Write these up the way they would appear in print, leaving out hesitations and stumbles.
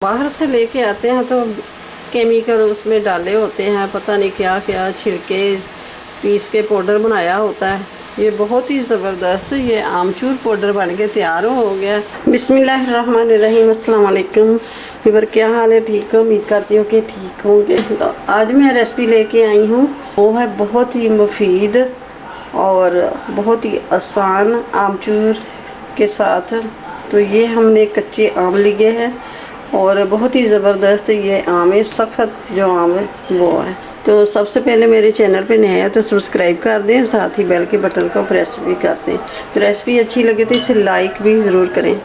बाहर से लेके आते हैं तो केमिकल उसमें डाले होते हैं, पता नहीं क्या क्या छिड़के पीस के पाउडर बनाया होता है। ये बहुत ही ज़बरदस्त ये आमचूर पाउडर बन के तैयार हो गया। बिस्मिल्लाहिर्रहमानिर्रहीम। अस्सलाम वालेकुम फिर क्या हाल है? ठीक हो? उम्मीद करती हूँ कि ठीक होंगे। तो आज मैं रेसिपी लेके आई हूँ, वो है बहुत ही मुफीद और बहुत ही आसान आमचूर के साथ। तो ये हमने कच्चे आम लिए हैं और बहुत ही ज़बरदस्त ये आम है, सख्त जो आम है वो है। तो सबसे पहले मेरे चैनल पे नया है तो सब्सक्राइब कर दें, साथ ही बेल के बटन को प्रेस भी कर दें। तो रेसिपी अच्छी लगे तो इसे लाइक भी ज़रूर करें।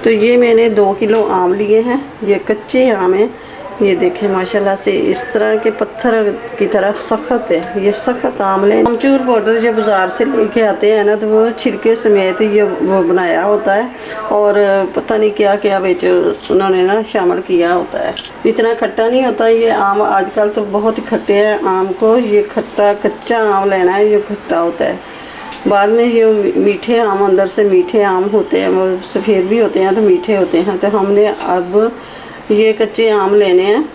तो ये मैंने 2 किलो आम लिए हैं, ये कच्चे आम हैं। ये देखें माशाल्लाह से इस तरह के पत्थर की तरह सख्त है। ये सख्त आम लें। आमचूर पाउडर जो बाज़ार से लेके आते हैं ना, तो वो छिलके समेत ये वो बनाया होता है और पता नहीं क्या क्या बेच उन्होंने ना शामिल किया होता है। इतना खट्टा नहीं होता ये आम। आजकल तो बहुत ही खट्टे हैं आम को, ये खट्टा कच्चा आम लेना है, ये खट्टा होता है। बाद में ये मीठे आम, अंदर से मीठे आम होते हैं, वो सफ़ेद भी होते हैं तो मीठे होते हैं। तो हमने अब ये कच्चे आम लेने हैं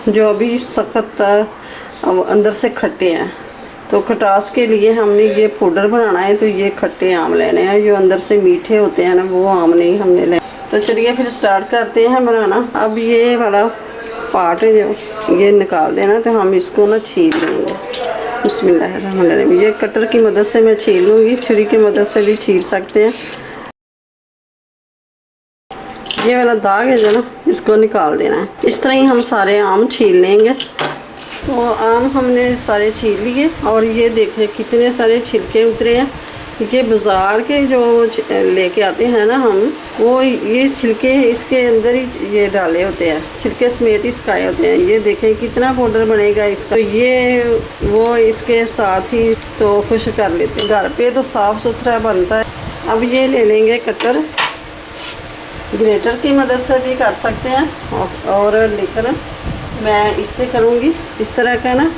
जो अभी सख्त अंदर से खट्टे हैं। तो खटास के लिए हमने ये पाउडर बनाना है, तो ये खट्टे आम लेने हैं। जो अंदर से मीठे होते हैं ना, वो आम नहीं हमने लेना। तो चलिए फिर स्टार्ट करते हैं बनाना। अब ये वाला पार्ट है जो ये निकाल देना, तो हम इसको ना छील लेंगे। बिस्मिल्लाहिर्रहमानिर्रहीम। ये कटर की मदद से मैं छील लूँगी, छुरी की मदद से भी छील सकते हैं। ये वाला दाग है जो ना, इसको निकाल देना है। इस तरह ही हम सारे आम छील लेंगे। तो आम हमने सारे छील लिए और ये देखें कितने सारे छिलके उतरे हैं। ये बाज़ार के जो लेके आते हैं ना हम, वो ये छिलके इसके अंदर ही ये डाले होते हैं, छिलके समेत ही सुखाए होते हैं। ये देखें कितना पाउडर बनेगा इसका। तो ये वो इसके साथ ही तो खुश कर लेते हैं। घर पे तो साफ़ सुथरा बनता है। अब ये ले लेंगे कटर, ग्रेटर की मदद से भी कर सकते हैं और लेकर मैं इससे करूँगी इस तरह का ना,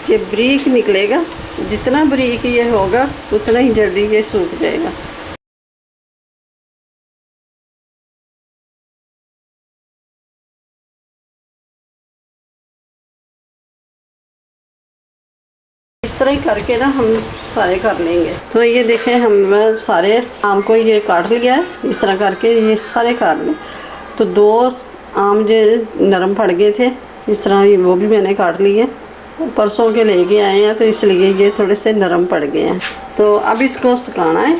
ये बारीक निकलेगा। जितना बारीक ये होगा उतना ही जल्दी ये सूख जाएगा। इस तरह ही करके ना हम सारे कर लेंगे। तो ये देखें हम सारे आम को ये काट लिया है। इस तरह करके ये सारे काट लें। तो 2 आम जो नरम पड़ गए थे, इस तरह ये वो भी मैंने काट लिए। परसों के लेके आए हैं तो इसलिए ये थोड़े से नरम पड़ गए हैं। तो अब इसको सुखाना है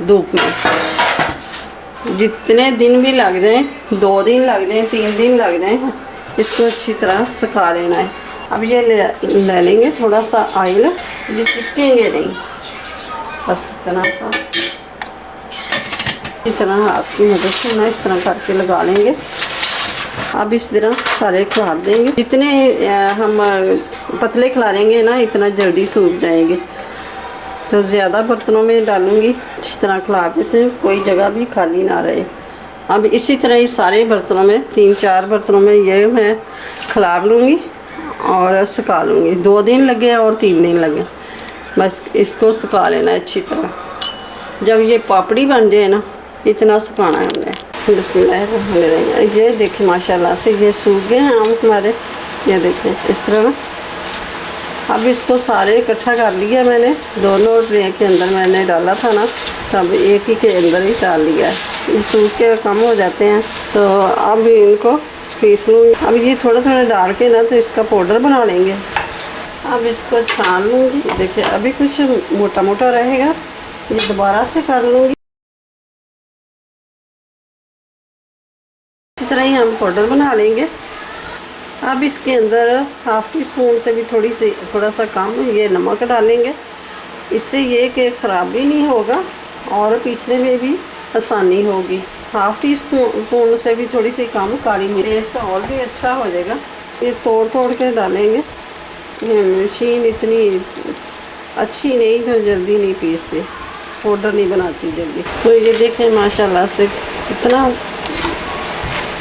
धूप में। जितने दिन भी लग जाए, 2 दिन लग जाए, 3 दिन लग जाए, इसको अच्छी तरह सुखा लेना है। अब ये ले लेंगे थोड़ा सा ऑयल, ये चिपकेंगे नहीं, बस इतना सा इस तरह हाथ की मदद से ना इस तरह करके लगा लेंगे। अब इस तरह सारे खिलार देंगे। जितने हम पतले खिलारेंगे ना, इतना जल्दी सूख जाएंगे। तो ज़्यादा बर्तनों में डालूँगी, अच्छी तरह खिलार देते हैं, कोई जगह भी खाली ना रहे। अब इसी तरह ही सारे बर्तनों में 3-4 बर्तनों में ये मैं खिलार लूँगी और सुखा लूँगी। 2 दिन लगे और 3 दिन लगे, बस इसको सुखा लेना है अच्छी तरह। जब ये पापड़ी बन जाए ना, इतना सुखाना है हमने। बिस्मिल्लाहिर्रहमानिर्रहीम। ये देखें माशाल्लाह से ये सूख गए हैं आम हमारे। ये देखें इस तरह ना। अब इसको सारे इकट्ठा कर लिया मैंने। दोनों ट्रे के अंदर मैंने डाला था ना, तब एक ही के अंदर ही डाल लिया है। ये सूख के कम हो जाते हैं। तो अब इनको पीस लूँगी। अब ये थोड़ा थोड़ा डाल के ना, तो इसका पाउडर बना लेंगे। अब इसको छान लूँगी। देखिए अभी कुछ मोटा मोटा रहेगा, ये दोबारा से कर लूँगी। इसी तरह ही हम पाउडर बना लेंगे। अब इसके अंदर 1/2 टीस्पून से भी थोड़ा सा कम ये नमक डालेंगे। इससे ये कि ख़राब भी नहीं होगा और पीसने में भी आसानी होगी। 1/2 टीस्पून से भी थोड़ी सी कम काली मिर्च, टेस्ट और भी अच्छा हो जाएगा। ये तोड़ तोड़ के डालेंगे। ये मशीन इतनी अच्छी नहीं तो जल्दी नहीं पीसती, पाउडर नहीं बनाती जल्दी। तो ये देखें माशाल्लाह से कितना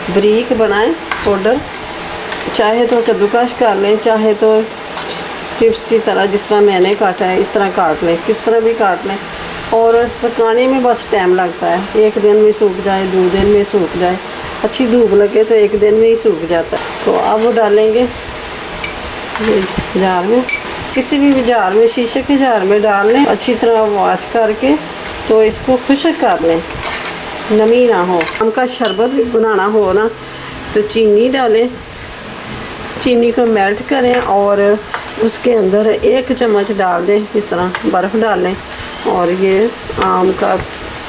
बारीक बनाए पाउडर। चाहे तो कद्दूकश कर लें, चाहे तो चिप्स की तरह जिस तरह मैंने काटा है इस तरह काट लें, किस तरह भी काट लें। और सुखाने में बस टाइम लगता है, 1 दिन में सूख जाए, 2 दिन में सूख जाए। अच्छी धूप लगे तो एक दिन में ही सूख जाता है। तो अब वो डालेंगे जार में, किसी भी जार में, शीशे के जार में डाल लें, अच्छी तरह वॉश करके तो इसको खुश्क कर लें, नमी ना हो। आम का शरबत भी बनाना हो ना तो चीनी डालें, चीनी को मेल्ट करें और उसके अंदर 1 चम्मच डाल दें, इस तरह बर्फ़ डाल लें और ये आम का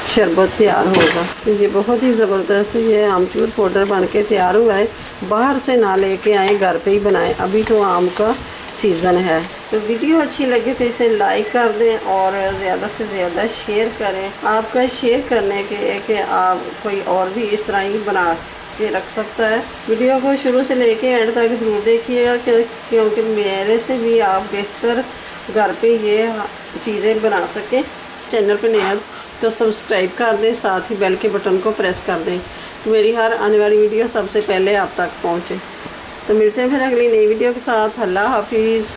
शरबत तैयार होगा। तो ये बहुत ही ज़बरदस्त ये आमचूर पाउडर बन के तैयार हुआ है। बाहर से ना लेके आए, घर पे ही बनाएं, अभी तो आम का सीज़न है। तो वीडियो अच्छी लगे तो इसे लाइक कर दें और ज़्यादा से ज़्यादा शेयर करें। आपका शेयर करने के कि आप कोई और भी इस तरह ही बना के रख सकता है। वीडियो को शुरू से लेके एंड तक ज़रूर देखिएगा क्योंकि मेरे से भी आप बेहतर घर पे ये चीज़ें बना सकें। चैनल पे नया तो सब्सक्राइब कर दें, साथ ही बेल के बटन को प्रेस कर दें, मेरी हर आने वाली वीडियो सबसे पहले आप तक पहुँचे। तो मिलते हैं फिर अगली नई वीडियो के साथ। अल्लाह हाफिज़।